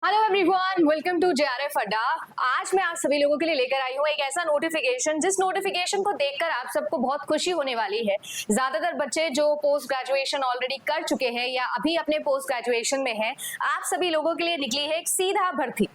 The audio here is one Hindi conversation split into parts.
Hello everyone, welcome to JRF Adda. आज मैं आप सभी लोगों के लिए लेकर आई हूँ एक ऐसा नोटिफिकेशन जिस नोटिफिकेशन को देखकर आप सबको बहुत खुशी होने वाली है। ज्यादातर बच्चे जो पोस्ट ग्रेजुएशन ऑलरेडी कर चुके हैं या अभी अपने पोस्ट ग्रेजुएशन में हैं, आप सभी लोगों के लिए निकली है एक सीधा भर्ती।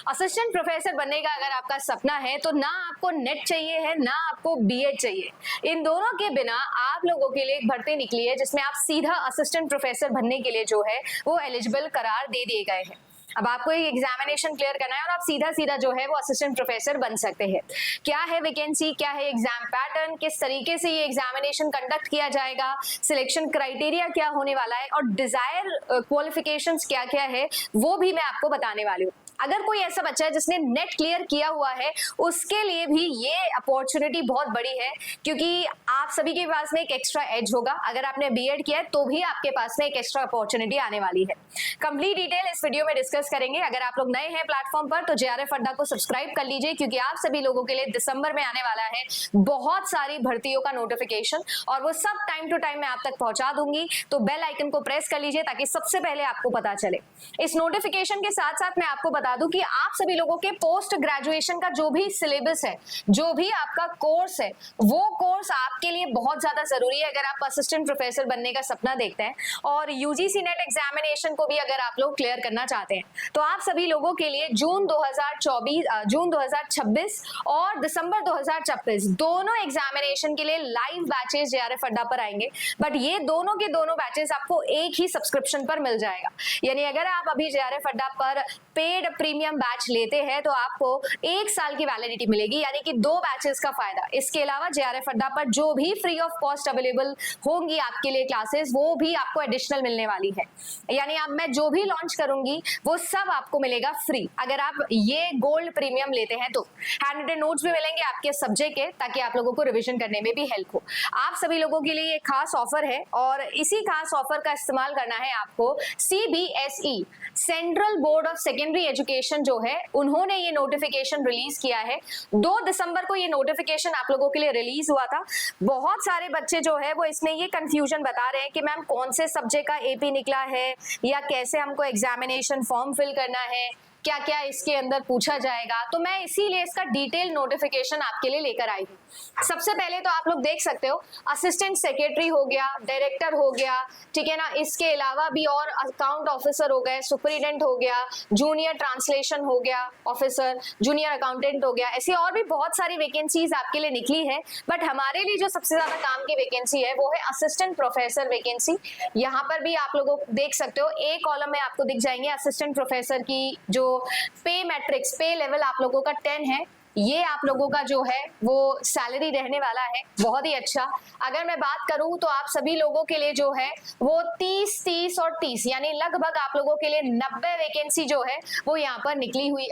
असिस्टेंट प्रोफेसर बनने का अगर आपका सपना है तो ना आपको नेट चाहिए है ना आपको बीएड चाहिए। इन दोनों के बिना आप लोगों के लिए एक भर्ती निकली है जिसमें आप सीधा असिस्टेंट प्रोफेसर बनने के लिए जो है वो एलिजिबल करार दे दिए गए हैं। अब आपको एक एग्जामिनेशन क्लियर करना है और आप सीधा सीधा जो है वो असिस्टेंट प्रोफेसर बन सकते हैं। क्या है वैकेंसी, क्या है एग्जाम पैटर्न, किस तरीके से ये एग्जामिनेशन कंडक्ट किया जाएगा, सिलेक्शन क्राइटेरिया क्या होने वाला है और डिजायर क्वालिफिकेशंस क्या क्या है, वो भी मैं आपको बताने वाली हूँ। अगर कोई ऐसा बच्चा है जिसने नेट क्लियर किया हुआ है उसके लिए भी ये अपॉर्चुनिटी बहुत बड़ी है, क्योंकि आप सभी के पास में एक एक्स्ट्रा एज होगा। अगर आपने बीएड किया है तो भी आपके पास में एक एक्स्ट्रा अपॉर्चुनिटी आने वाली है। कंप्लीट डिटेल इस वीडियो में डिस्कस करेंगे। अगर आप लोग नए हैं प्लेटफॉर्म पर तो जेआरएफ अड्डा को सब्सक्राइब कर लीजिए, क्योंकि आप सभी लोगों के लिए दिसंबर में आने वाला है बहुत सारी भर्तियों का नोटिफिकेशन और वो सब टाइम टू टाइम मैं आप तक पहुंचा दूंगी। तो बेल आइकन को प्रेस कर लीजिए ताकि सबसे पहले आपको पता चले। इस नोटिफिकेशन के साथ साथ मैं आपको बता दूं कि आप सभी लोगों के पोस्ट ग्रेजुएशन का जो भी सिलेबस है, जो भी आपका कोर्स है, वो कोर्स आपके लिए बहुत ज्यादा जरूरी है अगर आप असिस्टेंट प्रोफेसर बनने का सपना देखते हैं और यूजीसी नेट एग्जामिनेशन को भी अगर आप लोग क्लियर करना चाहते हैं। तो आप सभी लोगों के लिए जून 2026 और दिसंबर 2026 दोनों एग्जामिनेशन के लिए लाइव बैचेस जेआरएफ अड्डा पर आएंगे। बट ये दोनों के दोनों बैचेस आपको एक ही सब्सक्रिप्शन पर मिल जाएगा। यानी अगर आप अभी जेआरएफ अड्डा पर पेड प्रीमियम बैच लेते हैं तो आपको 1 साल की वैलिडिटी मिलेगी, यानी कि 2 बैचेस का फायदा। इसके अलावा जेआरएफ अड्डा पर जो भी फ्री ऑफ कॉस्ट अवेलेबल होंगी आपके लिए क्लासेस, वो भी आपको एडिशनल मिलने वाली है। यानी अब मैं जो भी लॉन्च करूंगी वो सब आपको मिलेगा फ्री अगर आप ये गोल्ड प्रीमियम लेते हैं। तो हैंड रिटन नोट्स भी मिलेंगे आपके सब्जेक्ट के, ताकि आप लोगों को रिविजन करने में भी हेल्प हो। आप सभी लोगों के लिए एक खास ऑफर है और इसी खास ऑफर का इस्तेमाल करना है आपको। CBSE central board of secondary education जो है, उन्होंने ये नोटिफिकेशन रिलीज किया है। 2 दिसंबर को ये नोटिफिकेशन आप लोगों के लिए रिलीज हुआ था। बहुत सारे बच्चे जो है वो इसमें ये कंफ्यूजन बता रहे हैं कि मैम कौन से सब्जेक्ट का एपी निकला है या कैसे हमको एग्जामिनेशन फॉर्म फिल करना है, क्या क्या इसके अंदर पूछा जाएगा। तो मैं इसीलिए इसका डिटेल नोटिफिकेशन आपके लिए लेकर आई हूँ। सबसे पहले तो आप लोग देख सकते हो, असिस्टेंट सेक्रेटरी हो गया, डायरेक्टर हो गया, ठीक है ना। इसके अलावा भी और अकाउंट ऑफिसर हो गए, सुपरिटेंडेंट हो गया, जूनियर ट्रांसलेशन हो गया ऑफिसर, जूनियर अकाउंटेंट हो गया। ऐसी और भी बहुत सारी वैकेंसीज आपके लिए निकली है। बट हमारे लिए जो सबसे ज्यादा काम की वैकेंसी है वो है असिस्टेंट प्रोफेसर वैकेंसी। यहाँ पर भी आप लोग देख सकते हो, एक कॉलम में आपको दिख जाएंगे असिस्टेंट प्रोफेसर की जो पे मैट्रिक्स, पे लेवल आप लोगों का 10 है। ये आप लोगों का जो है वो सैलरी रहने वाला है, बहुत ही अच्छा। अगर मैं बात करूं तो आप सभी लोगों के लिए जो है वो 30 और 30 यानी लगभग आप लोगों के लिए 90 वैकेंसी जो है वो यहाँ पर निकली हुई,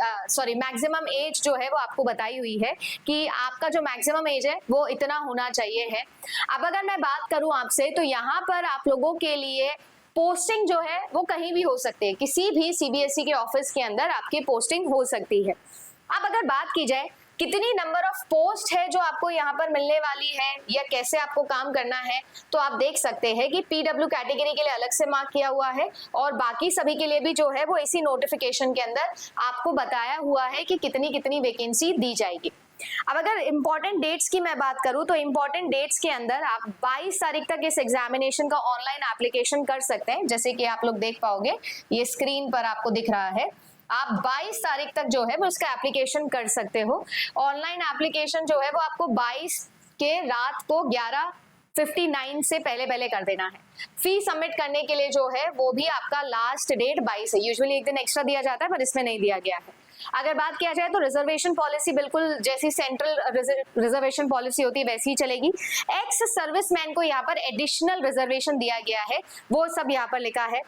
मैक्सिमम एज जो है वो आपको बताई हुई है कि आपका जो मैक्सिमम एज है वो इतना होना चाहिए है। अब अगर मैं बात करूं आपसे तो यहाँ पर आप लोगों के लिए पोस्टिंग जो है वो कहीं भी हो सकती है, किसी भी सीबीएसई के ऑफिस के अंदर आपकी पोस्टिंग हो सकती है। अब अगर बात की जाए कितनी नंबर ऑफ पोस्ट है जो आपको यहाँ पर मिलने वाली है या कैसे आपको काम करना है, तो आप देख सकते हैं कि पीडब्ल्यू कैटेगरी के लिए अलग से मार्क किया हुआ है और बाकी सभी के लिए भी जो है वो इसी नोटिफिकेशन के अंदर आपको बताया हुआ है कि कितनी कितनी वैकेंसी दी जाएगी। अब अगर इंपॉर्टेंट डेट्स की मैं बात करूं तो इंपॉर्टेंट डेट्स के अंदर आप 22 तारीख तक इस एग्जामिनेशन का ऑनलाइन एप्लीकेशन कर सकते हैं। जैसे कि आप लोग देख पाओगे, ये स्क्रीन पर आपको दिख रहा है। आप 22 तारीख तक जो है वो इसका एप्लीकेशन कर सकते हो। ऑनलाइन एप्लीकेशन जो है वो आपको 22 के रात को 11:59 से पहले पहले कर देना है। फी सबमिट करने के लिए जो है वो भी आपका लास्ट डेट 22 है। यूजुअली एक दिन एक्स्ट्रा दिया जाता है पर इसमें नहीं दिया गया है। अगर बात किया जाए तो रिजर्वेशन पॉलिसी बिल्कुल जैसी सेंट्रल रिजर्वेशन पॉलिसी होती है वैसी ही चलेगी। एक्स सर्विसमैन को यहाँ पर एडिशनल रिजर्वेशन दिया गया है, वो सब यहाँ पर लिखा है।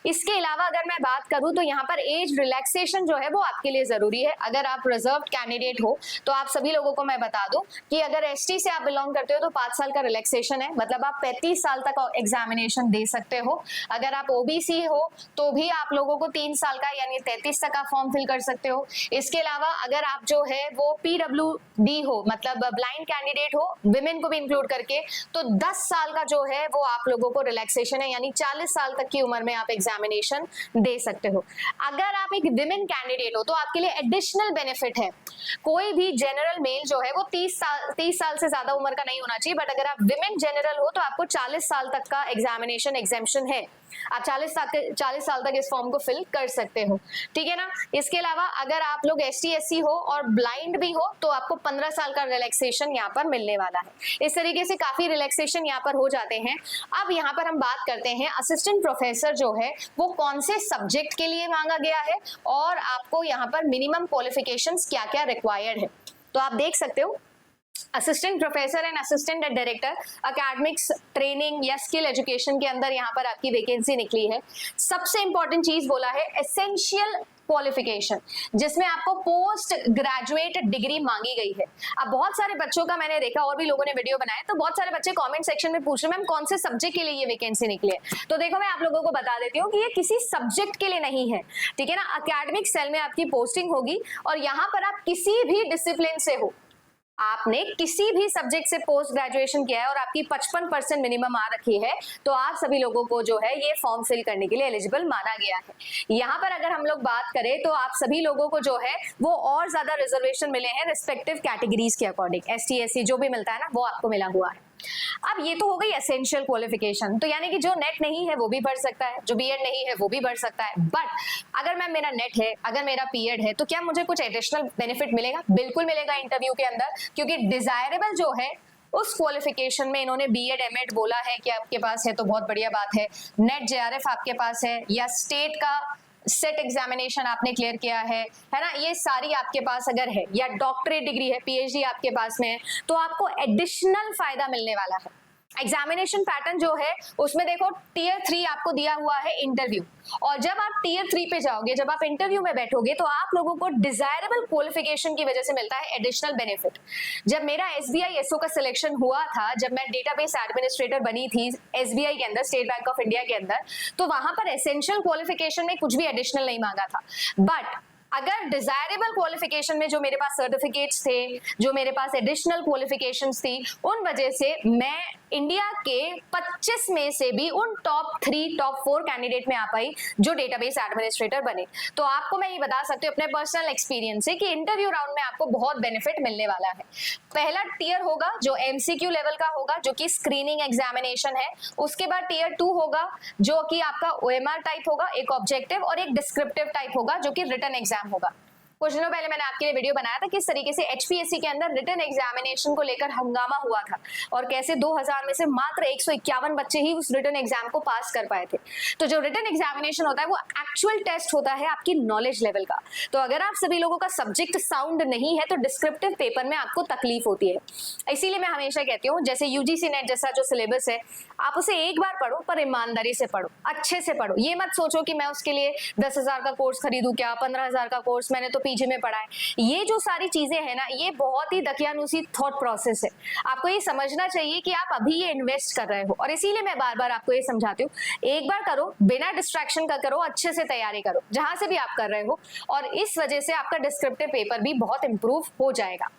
इसके अलावा अगर मैं बात करूं तो यहाँ पर एज रिलैक्सेशन जो है वो आपके लिए जरूरी है। अगर आप रिजर्व कैंडिडेट हो तो आप सभी लोगों को मैं बता दूं कि अगर एसटी से आप बिलोंग करते हो तो 5 साल का रिलैक्सेशन है, मतलब आप 35 साल तक एग्जामिनेशन दे सकते हो। अगर आप ओबीसी हो तो भी आप लोगों को 3 साल का यानी 33 तक आप फॉर्म फिल कर सकते हो। इसके अलावा अगर आप जो है वो PWD हो, मतलब ब्लाइंड कैंडिडेट हो, विमेन को भी इंक्लूड करके, तो 10 साल का जो है वो आप लोगों को रिलैक्सेशन है, यानी 40 साल तक की उम्र में आप एग्जामिनेशन दे सकते हो। अगर आप एक विमेन कैंडिडेट हो तो आपके लिए एडिशनल बेनिफिट है, कोई भी जनरल मेल जो है वो 30 साल से ज्यादा उम्र का नहीं होना चाहिए, बट अगर आप विमेन जनरल हो तो आपको 40 साल तक का एग्जामिनेशन एग्जेम्पशन है, आप 40 साल तक इस फॉर्म को फिल कर सकते हो, ठीक है ना। इसके अलावा अगर आप लोग ST SC हो और ब्लाइंड भी हो तो आपको 15 साल का रिलैक्सेशन यहाँ पर मिलने वाला है। इस तरीके से काफी रिलैक्सेशन यहाँ पर हो जाते हैं। अब यहाँ पर हम बात करते हैं असिस्टेंट प्रोफेसर जो है वो कौन से सब्जेक्ट के लिए मांगा गया है और आपको यहाँ पर मिनिमम क्वालिफिकेशंस क्या क्या रिक्वायर्ड है। तो आप देख सकते हो assistant professor and assistant director academics training या स्किल एजुकेशन के अंदर यहाँ पर आपकी वैकेंसी निकली है। सबसे इंपॉर्टेंट चीज बोला है एसेंशियल क्वालिफिकेशन, जिसमें आपको पोस्ट ग्रेजुएट डिग्री मांगी गई है। अब बहुत सारे बच्चों का मैंने देखा और भी लोगों ने वीडियो बनाया, तो बहुत सारे बच्चे कमेंट सेक्शन में पूछ रहे हैं मैम कौन से सब्जेक्ट के लिए ये वैकेंसी निकली है। तो देखो मैं आप लोगों को बता देती हूँ कि ये किसी सब्जेक्ट के लिए नहीं है, ठीक है ना। अकेडमिक सेल में आपकी पोस्टिंग होगी और यहाँ पर आप किसी भी डिसिप्लिन से हो, आपने किसी भी सब्जेक्ट से पोस्ट ग्रेजुएशन किया है और आपकी 55% मिनिमम आ रखी है, तो आप सभी लोगों को जो है ये फॉर्म फिल करने के लिए एलिजिबल माना गया है। यहाँ पर अगर हम लोग बात करें तो आप सभी लोगों को जो है वो और ज्यादा रिजर्वेशन मिले हैं रिस्पेक्टिव कैटेगरीज के अकॉर्डिंग। ST SC जो भी मिलता है ना वो आपको मिला हुआ है। अब ये तो हो गई एसेंशियल क्वालिफिकेशन, तो यानी कि जो नेट नहीं है वो भी भर सकता है, जो बीएड नहीं है वो भी भर सकता है। बट अगर मैम मेरा नेट है, अगर मेरा बीएड है, तो क्या मुझे कुछ एडिशनल बेनिफिट मिलेगा? बिल्कुल मिलेगा इंटरव्यू के अंदर, क्योंकि डिजायरेबल जो है उस क्वालिफिकेशन में इन्होंने बीएड एमएड बोला है कि आपके पास है तो बहुत बढ़िया बात है। नेट JRF आपके पास है या स्टेट का सेट एग्जामिनेशन आपने क्लियर किया है ना, ये सारी आपके पास अगर है, या डॉक्टरेट डिग्री है, PhD आपके पास में है, तो आपको एडिशनल फायदा मिलने वाला है। एग्जामिनेशन पैटर्न जो है उसमें देखो टियर 3 आपको दिया हुआ है इंटरव्यू, और जब आप टियर 3 पे जाओगे, जब आप इंटरव्यू में बैठोगे, तो आप लोगों को डिजायरेबल क्वालिफिकेशन की वजह से मिलता है एडिशनल बेनिफिट। जब मेरा SBI SO का सिलेक्शन हुआ था, जब मैं डेटाबेस एडमिनिस्ट्रेटर बनी थी SBI के अंदर, स्टेट बैंक ऑफ इंडिया के अंदर, तो वहां पर एसेंशियल क्वालिफिकेशन में कुछ भी एडिशनल नहीं मांगा था। बट अगर डिजायरेबल क्वालिफिकेशन में जो मेरे पास सर्टिफिकेट्स थे, जो मेरे पास एडिशनल क्वालिफिकेशंस थी, उन वजह से मैं इंडिया के 25 में से भी उन टॉप 3 टॉप 4 कैंडिडेट में आ पाई जो डेटाबेस एडमिनिस्ट्रेटर बने। तो आपको मैं ये बता सकती हूँ अपने पर्सनल एक्सपीरियंस से कि इंटरव्यू राउंड में आपको बहुत बेनिफिट मिलने वाला है। पहला टियर होगा जो MCQ लेवल का होगा, जो कि स्क्रीनिंग एग्जामिनेशन है। उसके बाद टियर 2 होगा जो कि आपका OMR टाइप होगा, एक ऑब्जेक्टिव और एक डिस्क्रिप्टिव टाइप होगा, जो कि रिटन एग्जाम होगा। कुछ दिनों पहले मैंने आपके लिए वीडियो बनाया था किस तरीके से HPSC के अंदर रिटन एग्जामिनेशन को लेकर हंगामा हुआ था और कैसे 2000 में से मात्र 151 बच्चे ही उस रिटन एग्जाम को पास कर पाए थे। तो जो रिटन एग्जामिनेशन होता है वो एक्चुअल टेस्ट होता है आपकी नॉलेज लेवल का। तो अगर आप सभी लोगों का सब्जेक्ट साउंड नहीं है तो डिस्क्रिप्टिव पेपर में आपको तकलीफ होती है। इसीलिए मैं हमेशा कहती हूँ जैसे UGC नेट जैसा जो सिलेबस है, आप उसे एक बार पढ़ो पर ईमानदारी से पढ़ो, अच्छे से पढ़ो। ये मत सोचो कि मैं उसके लिए 10,000 का कोर्स खरीदूं, क्या 15,000 का कोर्स मैंने तो PG में पढ़ा है। ये जो सारी चीजें हैं ना, ये बहुत ही दकियानुसी थॉट प्रोसेस है। आपको ये समझना चाहिए कि आप अभी ये इन्वेस्ट कर रहे हो, और इसीलिए मैं बार बार आपको ये समझाती हूँ, एक बार करो, बिना डिस्ट्रैक्शन का करो, अच्छे से तैयारी करो जहां से भी आप कर रहे हो, और इस वजह से आपका डिस्क्रिप्टिव पेपर भी बहुत इंप्रूव हो जाएगा।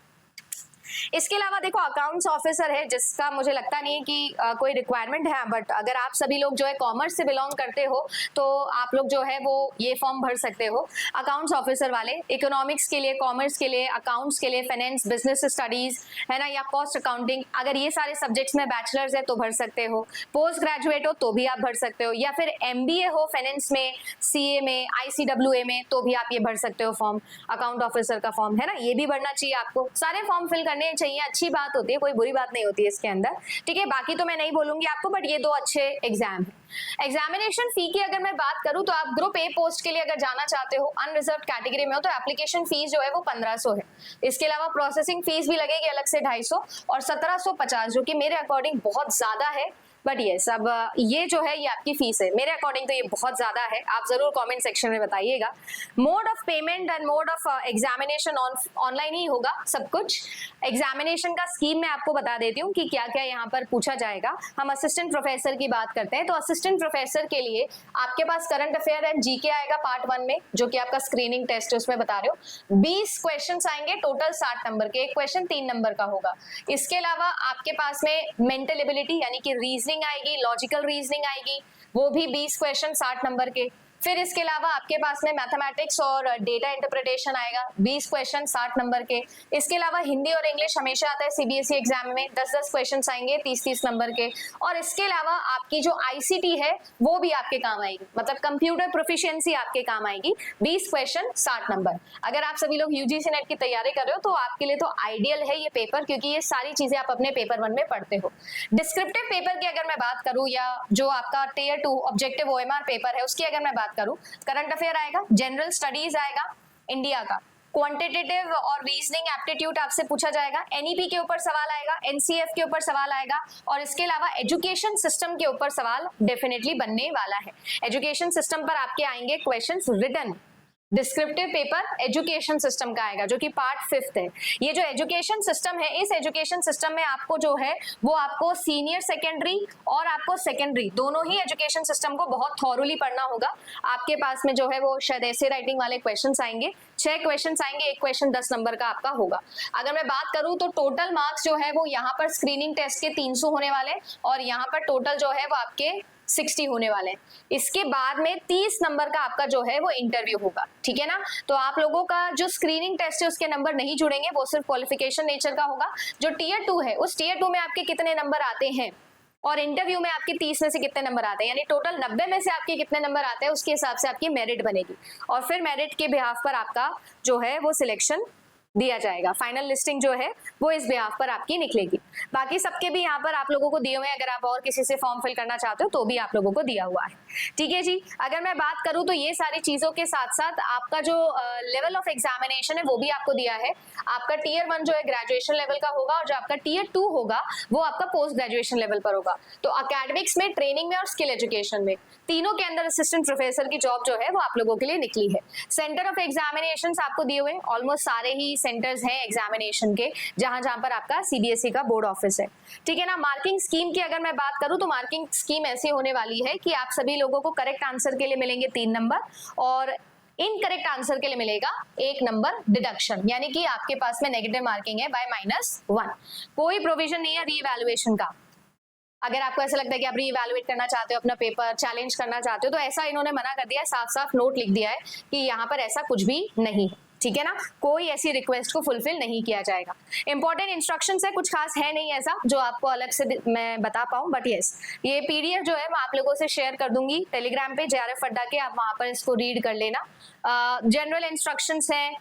इसके अलावा देखो अकाउंट्स ऑफिसर है, जिसका मुझे लगता नहीं है कि कोई रिक्वायरमेंट है, बट अगर आप सभी लोग जो है कॉमर्स से बिलोंग करते हो तो आप लोग जो है वो ये फॉर्म भर सकते हो। अकाउंट्स ऑफिसर वाले इकोनॉमिक्स के लिए, कॉमर्स के लिए, अकाउंट्स के लिए, फाइनेंस बिजनेस स्टडीज है ना, या कॉस्ट अकाउंटिंग, अगर ये सारे सब्जेक्ट्स में बैचलर्स है तो भर सकते हो। पोस्ट ग्रेजुएट हो तो भी आप भर सकते हो, या फिर MBA हो फाइनेंस में, CA में, ICWA में, तो भी आप ये भर सकते हो फॉर्म। अकाउंट ऑफिसर का फॉर्म है ना, ये भी भरना चाहिए आपको। सारे फॉर्म फिल करने चाहिए, अच्छी बात होती है, कोई बुरी बात नहीं होती है इसके अंदर, ठीक है। बाकी तो मैं नहीं बोलूंगी आपको, बट ये 2 अच्छे एग्जाम है। एग्जामिनेशन फी की अगर मैं बात करूं तो आप ग्रुप A पोस्ट के लिए अगर जाना चाहते हो, अनरिजर्व कैटेगरी में हो, तो एप्लीकेशन फीस जो है वो 1500 है। इसके अलावा प्रोसेसिंग फीस भी लगेगी अलग से 250 और 1750, जो कि मेरे अकॉर्डिंग बहुत ज्यादा है, बट यस, अब ये जो है ये आपकी फीस है। मेरे अकॉर्डिंग तो ये बहुत ज्यादा है, आप जरूर कमेंट सेक्शन में बताइएगा। Mode of payment and mode of examination online ही होगा सब कुछ। एग्जामिनेशन का स्कीम मैं आपको बता देती हूँ कि क्या क्या यहाँ पर पूछा जाएगा। हम असिस्टेंट प्रोफेसर की बात करते हैं, तो असिस्टेंट प्रोफेसर के लिए आपके पास करंट अफेयर एंड जीके आएगा पार्ट 1 में, जो कि आपका स्क्रीनिंग टेस्ट है उसमें बता रहे हो। 20 क्वेश्चंस आएंगे टोटल 60 नंबर के, एक क्वेश्चन 3 नंबर का होगा। इसके अलावा आपके पास में मेंटल एबिलिटी यानी कि रीजनिंग आएगी, लॉजिकल रीजनिंग आएगी, वो भी 20 क्वेश्चन 60 नंबर के। फिर इसके अलावा आपके पास में मैथमेटिक्स और डेटा इंटरप्रिटेशन आएगा, 20 क्वेश्चन 60 नंबर के। इसके अलावा हिंदी और इंग्लिश हमेशा आता है सीबीएसई एग्जाम में, 10-10 क्वेश्चन आएंगे 30-30 नंबर के। और इसके अलावा आपकी जो आईसीटी है वो भी आपके काम आएगी, मतलब कंप्यूटर प्रोफिशिएंसी आपके काम आएगी, 20 क्वेश्चन 60 नंबर। अगर आप सभी लोग यूजीसी नेट की तैयारी कर रहे हो तो आपके लिए तो आइडियल है ये पेपर, क्योंकि ये सारी चीजें आप अपने पेपर 1 में पढ़ते हो। डिस्क्रिप्टिव पेपर की अगर मैं बात करूं, या जो आपका टियर 2 ऑब्जेक्टिव ओएमआर पेपर है उसकी अगर मैं बात करूं, करंट अफेयर आएगा, जनरल स्टडीज आएगा इंडिया का, क्वांटिटेटिव और रीजनिंग एप्टीट्यूड आपसे पूछा जाएगा, एनईपी के ऊपर सवाल आएगा, एनसीएफ के ऊपर सवाल आएगा, और इसके अलावा एजुकेशन सिस्टम के ऊपर सवाल डेफिनेटली बनने वाला है। एजुकेशन सिस्टम पर आपके आएंगे questions written. Descriptive paper education system का आएगा, जो कि पार्ट 5 है। ये जो एजुकेशन सिस्टम है, इस एजुकेशन सिस्टम में आपको जो है वो आपको सीनियर सेकेंडरी और आपको सेकेंडरी दोनों ही एजुकेशन सिस्टम को बहुत थॉरोली पढ़ना होगा। आपके पास में जो है वो शायद ऐसे राइटिंग वाले क्वेश्चंस आएंगे, 6 क्वेश्चंस आएंगे, एक क्वेश्चन 10 नंबर का आपका होगा। अगर मैं बात करूं तो टोटल मार्क्स जो है वो यहाँ पर स्क्रीनिंग टेस्ट के 300 होने वाले, और यहाँ पर टोटल जो है वो आपके 60 होने वाले हैं। इसके बाद में 30 नंबर का आपका जो है वो इंटरव्यू होगा, ठीक है ना। तो आप लोगों का जो स्क्रीनिंग टेस्ट है उसके नंबर नहीं जुड़ेंगे, वो सिर्फ क्वालिफिकेशन नेचर का होगा। जो टियर 2 है उस टियर 2 में आपके कितने नंबर आते हैं और इंटरव्यू में आपके 30 में से कितने नंबर आते हैं, यानी टोटल 90 में से आपके कितने नंबर आते हैं, उसके हिसाब से आपकी मेरिट बनेगी, और फिर मेरिट के बिहाफ पर आपका जो है वो सिलेक्शन दिया जाएगा। फाइनल लिस्टिंग जो है वो इस बिहाफ पर आपकी निकलेगी। बाकी सबके भी यहाँ पर आप लोगों को दिए हुए हैं, अगर आप और किसी से फॉर्म फिल करना चाहते हो तो भी आप लोगों को दिया हुआ है, ठीक है जी। अगर मैं बात करूँ तो ये सारी चीजों के साथ साथ आपका जो लेवल ऑफ एग्जामिनेशन है वो भी आपको दिया है। आपका टियर 1 जो है ग्रेजुएशन लेवल का होगा, और जो आपका टियर 2 होगा वो आपका पोस्ट ग्रेजुएशन लेवल पर होगा। तो अकेडमिक्स में, ट्रेनिंग में और स्किल एजुकेशन में तीनों के अंदर असिस्टेंट प्रोफेसर की जॉब जो है वो आप लोगों के लिए निकली है। सेंटर ऑफ एग्जामिनेशन आपको दिए हुए, ऑलमोस्ट सारे ही सेंटर्स हैं एग्जामिनेशन के, जहां जहां पर आपका सीबीएसई का बोर्ड ऑफिस है, ठीक है ना। मार्किंग स्कीम की अगर मैं बात करूं तो मार्किंग स्कीम ऐसी होने वाली है कि आप सभी लोगों को करेक्ट आंसर के लिए मिलेंगे 3 नंबर, और इनकरेक्ट आंसर के लिए मिलेगा 1 नंबर डिडक्शन, यानी कि आपके पास में नेगेटिव मार्किंग है बाय -1। कोई प्रोविजन नहीं है रीइवैल्यूएशन का। अगर आपको ऐसा लगता है कि आप रीइवैल्यूएट करना चाहते हो, अपना पेपर चैलेंज करना चाहते हो, तो ऐसा इन्होंने मना कर दिया है, साफ साफ नोट लिख दिया है कि यहाँ पर ऐसा कुछ भी नहीं है, ठीक है ना। कोई ऐसी रिक्वेस्ट को फुलफिल नहीं किया जाएगा। इंपॉर्टेंट इंस्ट्रक्शंस है, कुछ खास है नहीं ऐसा जो आपको अलग से मैं बता पाऊं, बट यस ये पीडीएफ जो है मैं आप लोगों से शेयर कर दूंगी टेलीग्राम पे JRF अड्डा के, आप वहां पर इसको रीड कर लेना। जनरल इंस्ट्रक्शंस हैं,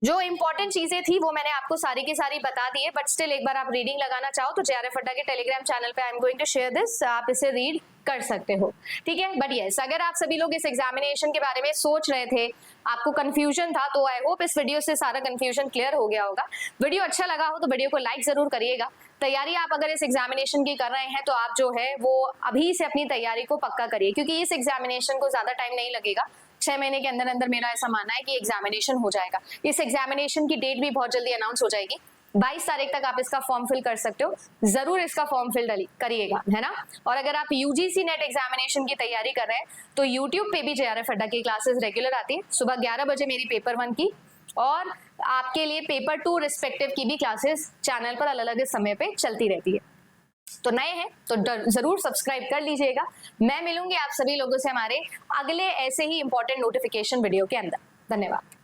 जो इंपॉर्टेंट चीजें थी वो मैंने आपको सारी की सारी बता दी है, बट स्टिल एक बार आप रीडिंग लगाना चाहो तो JRF अड्डा के टेलीग्राम चैनल पे I am going to share this, आप इसे रीड कर सकते हो, ठीक है। बट यस, अगर आप सभी लोग इस एग्जामिनेशन के बारे में सोच रहे थे, आपको कंफ्यूजन था, तो आई होप इस वीडियो से सारा कंफ्यूजन क्लियर हो गया होगा। वीडियो अच्छा लगा हो तो वीडियो को लाइक जरूर करिएगा। तैयारी आप अगर इस एग्जामिनेशन की कर रहे हैं तो आप जो है वो अभी से अपनी तैयारी को पक्का करिए, क्योंकि इस एग्जामिनेशन को ज्यादा टाइम नहीं लगेगा, 6 महीने के अंदर अंदर मेरा ऐसा मानना है कि एग्जामिनेशन हो जाएगा। इस एग्जामिनेशन की डेट भी बहुत जल्दी अनाउंस हो जाएगी, 22 तारीख तक आप इसका फॉर्म फिल कर सकते हो, जरूर इसका फॉर्म फिल करिएगा, है ना। और अगर आप यूजीसी नेट एग्जामिनेशन की तैयारी कर रहे हैं तो यूट्यूब पे भी JRF अड्डा की क्लासेस रेगुलर आती है, सुबह 11 बजे मेरी पेपर 1 की, और आपके लिए पेपर 2 रिस्पेक्टिव की भी क्लासेस चैनल पर अलग अलग समय पे चलती रहती है। तो नए हैं तो जरूर सब्सक्राइब कर लीजिएगा। मैं मिलूंगी आप सभी लोगों से हमारे अगले ऐसे ही इंपॉर्टेंट नोटिफिकेशन वीडियो के अंदर। धन्यवाद।